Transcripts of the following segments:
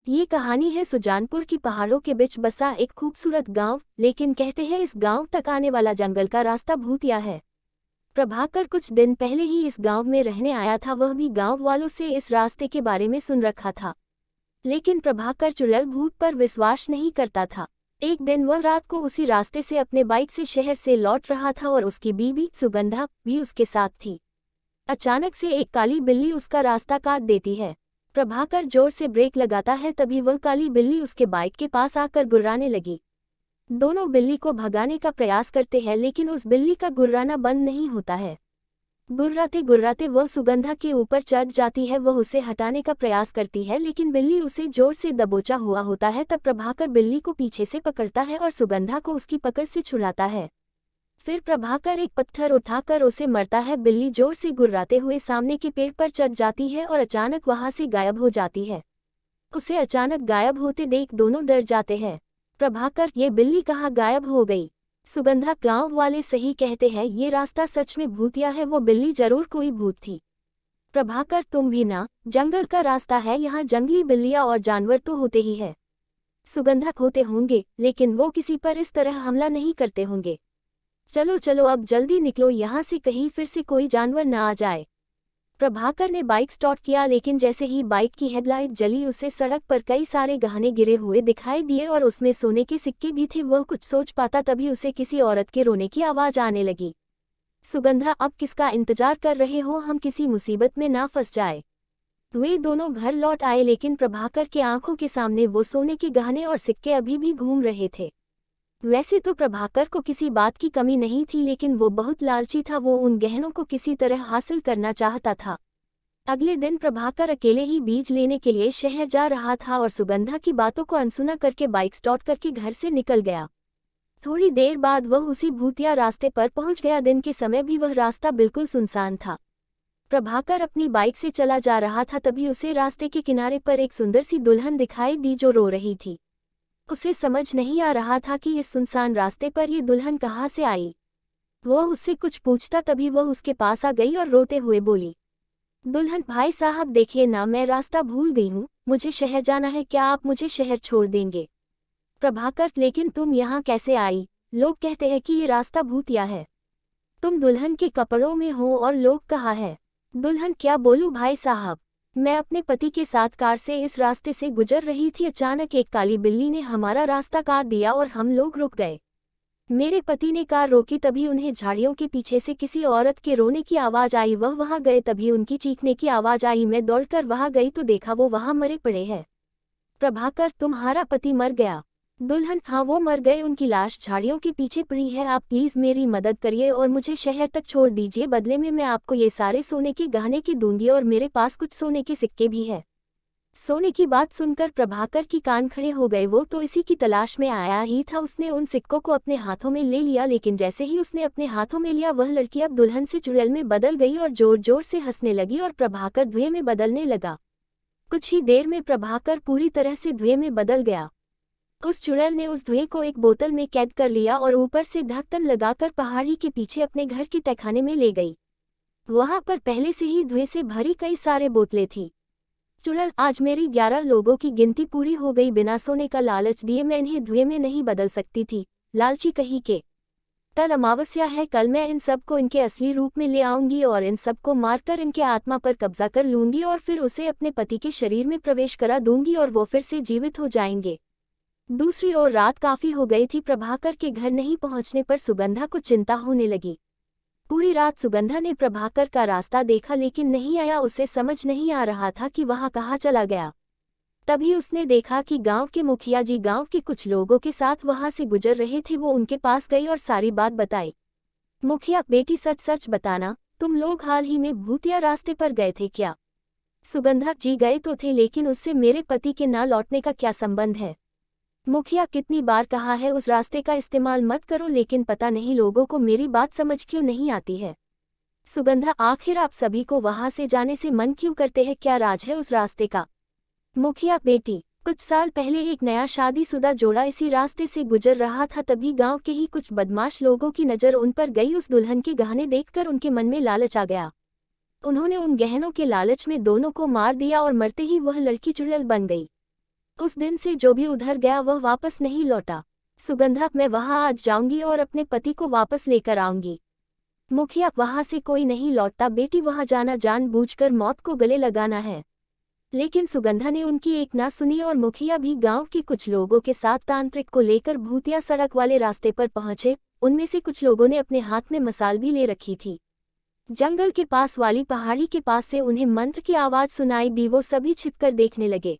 ये कहानी है सुजानपुर की पहाड़ों के बीच बसा एक खूबसूरत गांव, लेकिन कहते हैं इस गांव तक आने वाला जंगल का रास्ता भूतिया है। प्रभाकर कुछ दिन पहले ही इस गांव में रहने आया था। वह भी गांव वालों से इस रास्ते के बारे में सुन रखा था, लेकिन प्रभाकर चुड़ैल भूत पर विश्वास नहीं करता था। एक दिन वह रात को उसी रास्ते से अपने बाइक से शहर से लौट रहा था और उसकी बीवी सुगंधा भी उसके साथ थी। अचानक से एक काली बिल्ली उसका रास्ता काट देती है। प्रभाकर जोर से ब्रेक लगाता है, तभी वह काली बिल्ली उसके बाइक के पास आकर गुर्राने लगी। दोनों बिल्ली को भगाने का प्रयास करते हैं, लेकिन उस बिल्ली का गुर्राना बंद नहीं होता है। गुर्राते गुर्राते वह सुगंधा के ऊपर चढ़ जाती है। वह उसे हटाने का प्रयास करती है, लेकिन बिल्ली उसे जोर से दबोचा हुआ होता है। तब प्रभाकर बिल्ली को पीछे से पकड़ता है और सुगंधा को उसकी पकड़ से छुड़ाता है। फिर प्रभाकर एक पत्थर उठाकर उसे मारता है। बिल्ली जोर से गुर्राते हुए सामने के पेड़ पर चढ़ जाती है और अचानक वहां से गायब हो जाती है। उसे अचानक गायब होते देख दोनों डर जाते हैं। प्रभाकर, ये बिल्ली कहाँ गायब हो गई? सुगंधा, गांव वाले सही कहते हैं, ये रास्ता सच में भूतिया है। वो बिल्ली जरूर कोई भूत थी। प्रभाकर, तुम भी ना, जंगल का रास्ता है, यहाँ जंगली बिल्लियां और जानवर तो होते ही है। सुगंधा, होते होंगे, लेकिन वो किसी पर इस तरह हमला नहीं करते होंगे। चलो चलो अब जल्दी निकलो यहाँ से, कहीं फिर से कोई जानवर न आ जाए। प्रभाकर ने बाइक स्टार्ट किया, लेकिन जैसे ही बाइक की हेडलाइट जली उसे सड़क पर कई सारे गहने गिरे हुए दिखाई दिए और उसमें सोने के सिक्के भी थे। वह कुछ सोच पाता तभी उसे किसी औरत के रोने की आवाज आने लगी। सुगंधा, अब किसका इंतजार कर रहे हो? हम किसी मुसीबत में ना फंस जाए। वे दोनों घर लौट आए, लेकिन प्रभाकर के आंखों के सामने वो सोने के गहने और सिक्के अभी भी घूम रहे थे। वैसे तो प्रभाकर को किसी बात की कमी नहीं थी, लेकिन वो बहुत लालची था। वो उन गहनों को किसी तरह हासिल करना चाहता था। अगले दिन प्रभाकर अकेले ही बीज लेने के लिए शहर जा रहा था और सुगंधा की बातों को अनसुना करके बाइक स्टार्ट करके घर से निकल गया। थोड़ी देर बाद वह उसी भूतिया रास्ते पर पहुंच गया। दिन के समय भी वह रास्ता बिल्कुल सुनसान था। प्रभाकर अपनी बाइक से चला जा रहा था, तभी उसे रास्ते के किनारे पर एक सुंदर सी दुल्हन दिखाई दी जो रो रही थी। उसे समझ नहीं आ रहा था कि इस सुनसान रास्ते पर ये दुल्हन कहाँ से आई। वह उससे कुछ पूछता, तभी वह उसके पास आ गई और रोते हुए बोली, दुल्हन, भाई साहब देखिए ना, मैं रास्ता भूल गई हूँ, मुझे शहर जाना है, क्या आप मुझे शहर छोड़ देंगे? प्रभाकर, लेकिन तुम यहाँ कैसे आई? लोग कहते हैं कि ये रास्ता भूतिया है। तुम दुल्हन के कपड़ों में हो और लोग कहाँ है? दुल्हन, क्या बोलूं भाई साहब, मैं अपने पति के साथ कार से इस रास्ते से गुजर रही थी। अचानक एक काली बिल्ली ने हमारा रास्ता काट दिया और हम लोग रुक गए। मेरे पति ने कार रोकी, तभी उन्हें झाड़ियों के पीछे से किसी औरत के रोने की आवाज आई। वह वहां गए, तभी उनकी चीखने की आवाज आई। मैं दौड़कर वहां गई तो देखा वो वहां मरे पड़े हैं। प्रभाकर, तुम्हारा पति मर गया? दुल्हन, हाँ वो मर गए, उनकी लाश झाड़ियों के पीछे पड़ी है। आप प्लीज मेरी मदद करिए और मुझे शहर तक छोड़ दीजिए। बदले में मैं आपको ये सारे सोने के गहने की दूंगी और मेरे पास कुछ सोने के सिक्के भी है। सोने की बात सुनकर प्रभाकर की कान खड़े हो गए। वो तो इसी की तलाश में आया ही था। उसने उन सिक्कों को अपने हाथों में ले लिया, लेकिन जैसे ही उसने अपने हाथों में लिया वह लड़की अब दुल्हन से चुड़ैल में बदल गई और जोर जोर से हंसने लगी और प्रभाकर धुएं में बदलने लगा। कुछ ही देर में प्रभाकर पूरी तरह से धुएं में बदल गया। उस चुड़ैल ने उस धुएं को एक बोतल में कैद कर लिया और ऊपर से ढक्कन लगाकर पहाड़ी के पीछे अपने घर के तहखाने में ले गई। वहां पर पहले से ही धुएं से भरी कई सारे बोतलें थी। चुड़ैल, आज मेरी 11 लोगों की गिनती पूरी हो गई। बिना सोने का लालच दिए मैं इन्हें धुएं में नहीं बदल सकती थी, लालची कहीं के। कल अमावस्या है, कल मैं इन सबको इनके असली रूप में ले आऊंगी और इन सबको मारकर इनके आत्मा पर कब्जा कर लूंगी और फिर उसे अपने पति के शरीर में प्रवेश करा दूंगी और वो फिर से जीवित हो जाएंगे। दूसरी ओर रात काफी हो गई थी। प्रभाकर के घर नहीं पहुंचने पर सुगंधा को चिंता होने लगी। पूरी रात सुगंधा ने प्रभाकर का रास्ता देखा, लेकिन नहीं आया। उसे समझ नहीं आ रहा था कि वहां कहाँ चला गया। तभी उसने देखा कि गांव के मुखिया जी गांव के कुछ लोगों के साथ वहां से गुजर रहे थे। वो उनके पास गई और सारी बात बताई। मुखिया, बेटी सच सच बताना, तुम लोग हाल ही में भूतिया रास्ते पर गए थे क्या? सुगंधा, जी गए तो थे, लेकिन उससे मेरे पति के ना लौटने का क्या संबंध है? मुखिया, कितनी बार कहा है उस रास्ते का इस्तेमाल मत करो, लेकिन पता नहीं लोगों को मेरी बात समझ क्यों नहीं आती है। सुगंधा, आखिर आप सभी को वहां से जाने से मन क्यों करते हैं? क्या राज है उस रास्ते का? मुखिया, बेटी, कुछ साल पहले एक नया शादीशुदा जोड़ा इसी रास्ते से गुजर रहा था। तभी गांव के ही कुछ बदमाश लोगों की नज़र उन पर गई। उस दुल्हन के गहने देखकर उनके मन में लालच आ गया। उन्होंने उन गहनों के लालच में दोनों को मार दिया और मरते ही वह लड़की चुड़ैल बन गई। उस दिन से जो भी उधर गया वह वापस नहीं लौटा। सुगंधा, मैं वहां आज जाऊंगी और अपने पति को वापस लेकर आऊंगी। मुखिया, वहां से कोई नहीं लौटता बेटी, वहां जाना जानबूझकर मौत को गले लगाना है। लेकिन सुगंधा ने उनकी एक ना सुनी और मुखिया भी गांव के कुछ लोगों के साथ तांत्रिक को लेकर भूतिया सड़क वाले रास्ते पर पहुंचे। उनमें से कुछ लोगों ने अपने हाथ में मसाल भी ले रखी थी। जंगल के पास वाली पहाड़ी के पास से उन्हें मंत्र की आवाज सुनाई दी। वो सभी छिपकर देखने लगे।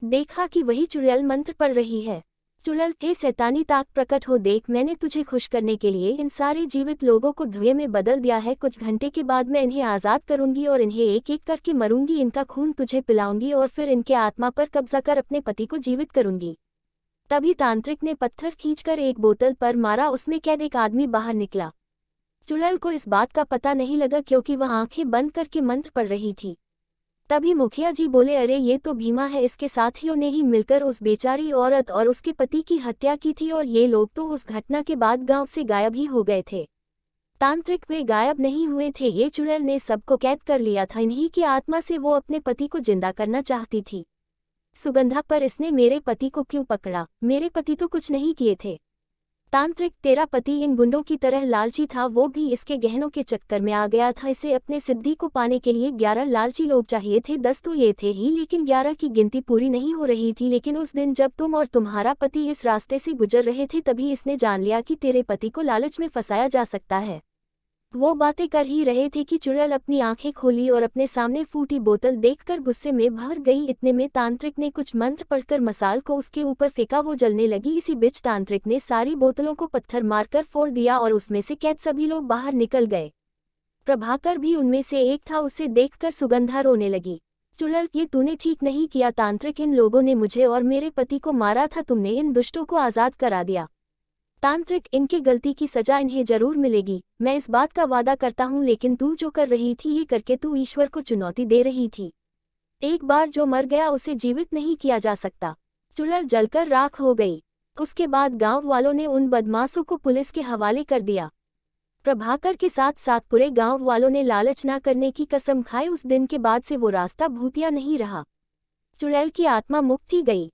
देखा कि वही चुड़ैल मंत्र पढ़ रही है। चुड़ैल, हे शैतानी ताक प्रकट हो, देख मैंने तुझे खुश करने के लिए इन सारे जीवित लोगों को धुएं में बदल दिया है। कुछ घंटे के बाद मैं इन्हें आज़ाद करूंगी और इन्हें एक एक करके मरूंगी। इनका खून तुझे पिलाऊंगी और फिर इनके आत्मा पर कब्जा कर अपने पति को जीवित करूंगी। तभी तांत्रिक ने पत्थर खींचकर एक बोतल पर मारा। उसमें कैद एक आदमी बाहर निकला। चुड़ैल को इस बात का पता नहीं लगा क्योंकि वह आंखें बंद करके मंत्र पढ़ रही थी। तभी मुखिया जी बोले, अरे ये तो भीमा है, इसके साथियों ने ही मिलकर उस बेचारी औरत और उसके पति की हत्या की थी और ये लोग तो उस घटना के बाद गांव से गायब ही हो गए थे। तांत्रिक, वे गायब नहीं हुए थे, ये चुड़ैल ने सबको कैद कर लिया था। इन्हीं की आत्मा से वो अपने पति को जिंदा करना चाहती थी। सुगंधा, पर इसने मेरे पति को क्यों पकड़ा? मेरे पति तो कुछ नहीं किए थे। तांत्रिक, तेरा पति इन गुंडों की तरह लालची था, वो भी इसके गहनों के चक्कर में आ गया था। इसे अपने सिद्धि को पाने के लिए 11 लालची लोग चाहिए थे। 10 तो ये थे ही, लेकिन 11 की गिनती पूरी नहीं हो रही थी। लेकिन उस दिन जब तुम और तुम्हारा पति इस रास्ते से गुजर रहे थे तभी इसने जान लिया कि तेरे पति को लालच में फंसाया जा सकता है। वो बातें कर ही रहे थे कि चुड़ैल अपनी आंखें खोली और अपने सामने फूटी बोतल देखकर गुस्से में भर गई। इतने में तांत्रिक ने कुछ मंत्र पढ़कर मसाल को उसके ऊपर फेंका, वो जलने लगी। इसी बीच तांत्रिक ने सारी बोतलों को पत्थर मारकर फोड़ दिया और उसमें से कैद सभी लोग बाहर निकल गए। प्रभाकर भी उनमें से एक था। उसे देखकर सुगंधा रोने लगी। चुड़ैल, ये तूने ठीक नहीं किया तांत्रिक, इन लोगों ने मुझे और मेरे पति को मारा था, तुमने इन दुष्टों को आज़ाद करा दिया। तांत्रिक, इनकी गलती की सजा इन्हें जरूर मिलेगी, मैं इस बात का वादा करता हूँ। लेकिन तू जो कर रही थी ये करके तू ईश्वर को चुनौती दे रही थी। एक बार जो मर गया उसे जीवित नहीं किया जा सकता। चुड़ैल जलकर राख हो गई। उसके बाद गांव वालों ने उन बदमाशों को पुलिस के हवाले कर दिया। प्रभाकर के साथ साथ पूरे गांव वालों ने लालच न करने की कसम खाई। उस दिन के बाद से वो रास्ता भूतिया नहीं रहा। चुड़ैल की आत्मा मुक्त ही गई।